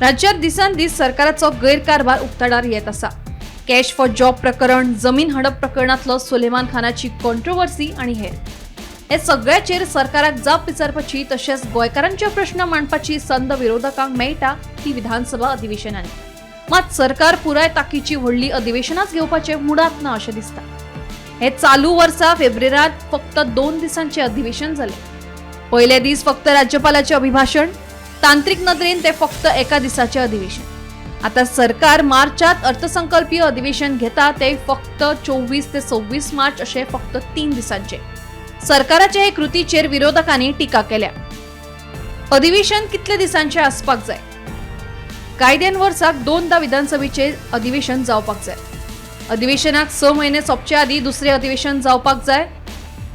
राज्यात दिसांदिस सरकाराचो गैरकारभार उक्ताडार येत आसा. कॅश फॉर जॉब प्रकरण, जमीन हडप प्रकरणातलो सुलेमान खानाची कॉन्ट्रोवर्सी आणि हे सगळ्याचेर सरकाराक जाप विचारपाची तशेंच गोंयकारांचे प्रश्न मांडपाची संद विरोधकांक मेळटा ती विधानसभा अधिवेशनांनी. मात सरकार पुराय ताकीची व्हडली अधिवेशनाच घेवपाचे मुडात ना अशें दिसता. हे चालू वर्सा फेब्रुवारीत फक्त 2 दिसांचे अधिवेशन जाले. पयले दीस फक्त राज्यपालाचे अभिभाषण, तांत्रिक नदरेन ते फक्त एका दिसाचे अधिवेशन. आता सरकार मार्चात अर्थसंकल्पीय अधिवेशन घेता ते फक्त 24 ते 26 मार्च असे फक्त 3 दिसांचे. सरकाराचे हे कृतीचेर विरोधकांनी टीका केल्या. अधिवेशन कितले दिसांचे आसपाक जाय? कायद्यान वर्साक 2दा विधानसभेचे अधिवेशन जावपाक जाय. अधिवेशनाक 6 महिने सोंपचे आदी दुसरे अधिवेशन जावपाक जाय.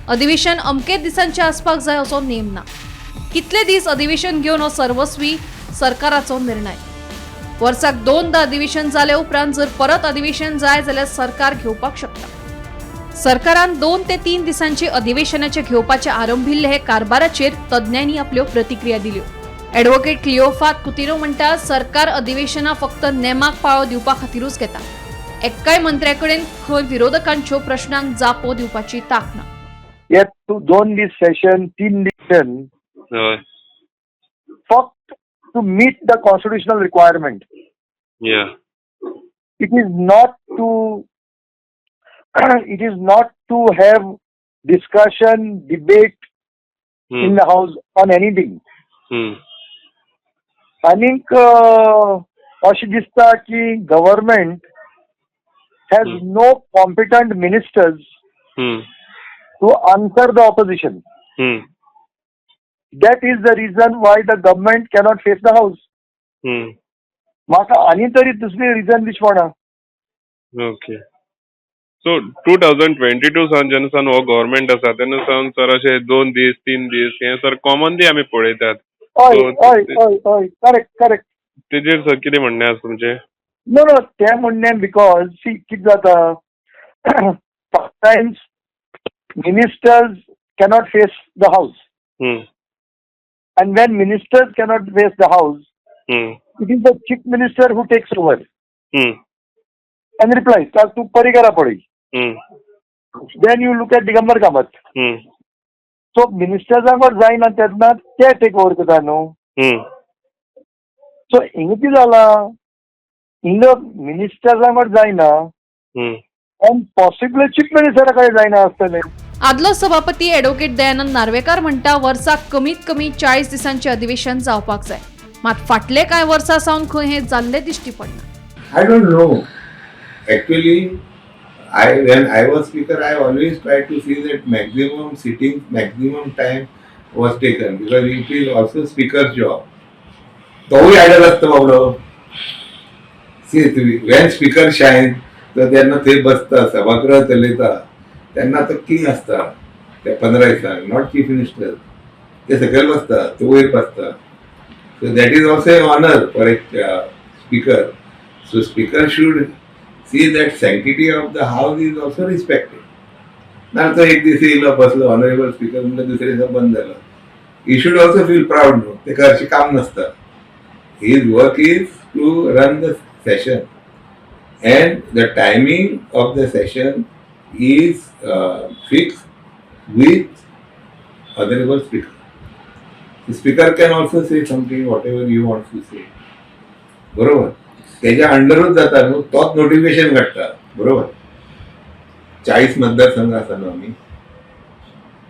अधिवेशन अमकेच दिसांचे आसपाक जाय असो नेम ना. कितले दीस अधिवेशन घेवन हो सर्वस्वी सरकाराचो निर्णय. वर्साक 2दा अधिवेशन जाले उपरांत जर परत अधिवेशन जाय जाल्यार सरकार घेवपाक शकता. सरकारान 2 ते 3 दिसांचे अधिवेशनाचे घेवपाचे आरंभिल्ले हे कारभाराचेर तज्ञांनी आपल्यो प्रतिक्रिया दिल्यो. ॲडव्होकेट क्लिओफात कुतिनो म्हणटा, सरकार अधिवेशनां फक्त नेमाक पाळो दिवपा खातीरूच घेता. एक्काय मंत्र्याकडेन खंय विरोधकांच्यो प्रश्नांक जापो दिवपाची तांक ना. हे 2 दीस सेशन 3 दीस फक्त to meet the constitutional requirement. Yeah. It is not to have discussion, debate in the house on anything. I think अशी दिसता की government has no competent ministers to answer the opposition. That is the reason why the government cannot face the house. म्हाका आनी तरी दुसरी region दिसवना. Okay. So 2022 San जेन्ना हो government आसा तेन्ना सावन सर अशे 2 दीस 3 दीस हे सर कॉमनली आमी पळयतात. हय करेक्ट. तेजेर सर कितें म्हणणें आसा तुमचें? नो तें म्हणणें बिकॉज सी कितें जाता sometimes ministers cannot face the house. And when ministers cannot face the house, it is the chief minister who takes over and replies, "Tu parikara padi." Then you look at Digambar Kamath. So ministers are not जायना तेन्ना ते take over करता न्हू. So हिंगा कितें जाला, हिंगा ministers are not जायना and possibly chief minister कडेन जायना आसतलें. आदलो सभापती ॲडव्होकेट दयानंद नार्वेकार म्हणटा, वर्साक कमीत कमी 40 दिसांचे अधिवेशन जावपाक जाय. मात फाटले कांय वर्सां सावन खंय हे जाल्ले दिश्टी पडना. I don't know. Actually, when I was speaker, I always tried to see that maximum time was taken because it is also speaker's job. तोही आयडल असतं बाबडो. See, when speaker shines, तर त्यांना ते बसता सभागृह चलयता त्यांना तर किंग असता त्या 15 दिसांक, नॉट चीफ मिनिस्टर. ते सकयल बसता, तो वयर बसता. So that is also a honour for a speaker. So speaker should see that sanctity of the house is also respected. ना तो एक दीस येयलो बसलो ऑनरेबल स्पीकर म्हणल्यार दुसरे दिसा बंद जालो. He should also feel proud न्हू. तेका हरशीं काम नसता. His work is to run the session and the timing of the session is fixed with honorable speaker. The speaker can also say something whatever you want to say. बरोबर. त्याच्या अंडरूच जाता न्हू. तोच नोटिफिकेशन काडटा. बरोबर. 40 मतदारसंघ आसा न्हू आमी.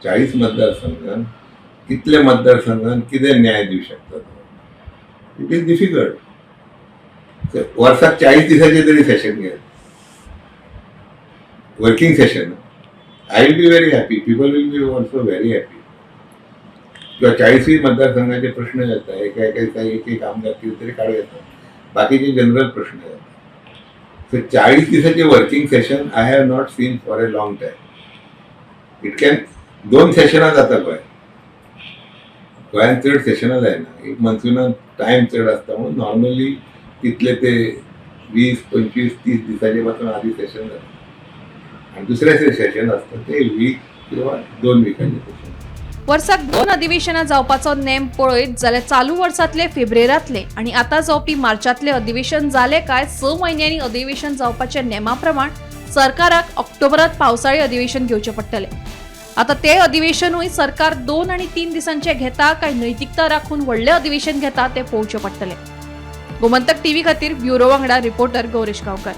40 मतदारसंघान कितले मतदारसंघान कितें न्याय दिवं शकता? It is difficult. वर्साक 40 दिसाचे तरी सेशन घे. Working session. I will be very happy. People will be also very happy. किंवा 40 मतदारसंघाचे प्रश्न येतात. एक आमदार किती तरी काढू येतात. बाकीचे जनरल प्रश्न येतात. सो 40 दिसाचे working session I have not seen for a long time. It can 2 सेशनां जाता गोंयान चड सेशनां जायना. एक मनसुनान टायम चड आसता म्हणून नॉर्मली तितले ते 20, 25, 30 दिसाचे पासून आधी सेशन जाता आणि दुसरे सेशन असतं ते वीक किंवा 2 विकांचे सेशन. वर्साक 2 अधिवेशनां जावपाचो नेम पळयत जाल्यार चालू वर्सातले फेब्रुवारांतले आणि आता जावपी मार्चांतले अधिवेशन जाले काय 6 म्हयन्यांनी अधिवेशन जावपाच्या नेमा प्रमाण सरकाराक ऑक्टोबरात पावसाळी अधिवेशन घेवचे पडटले. आता ते अधिवेशनूय सरकार 2 आणि 3 दिसांचे घेता काय नैतिकता राखून व्हडले अधिवेशन घेता ते पळोवचे पडटले. गोमंतक टीव्ही खातीर ब्युरो वांगडा रिपोर्टर गौरेश गांवकर.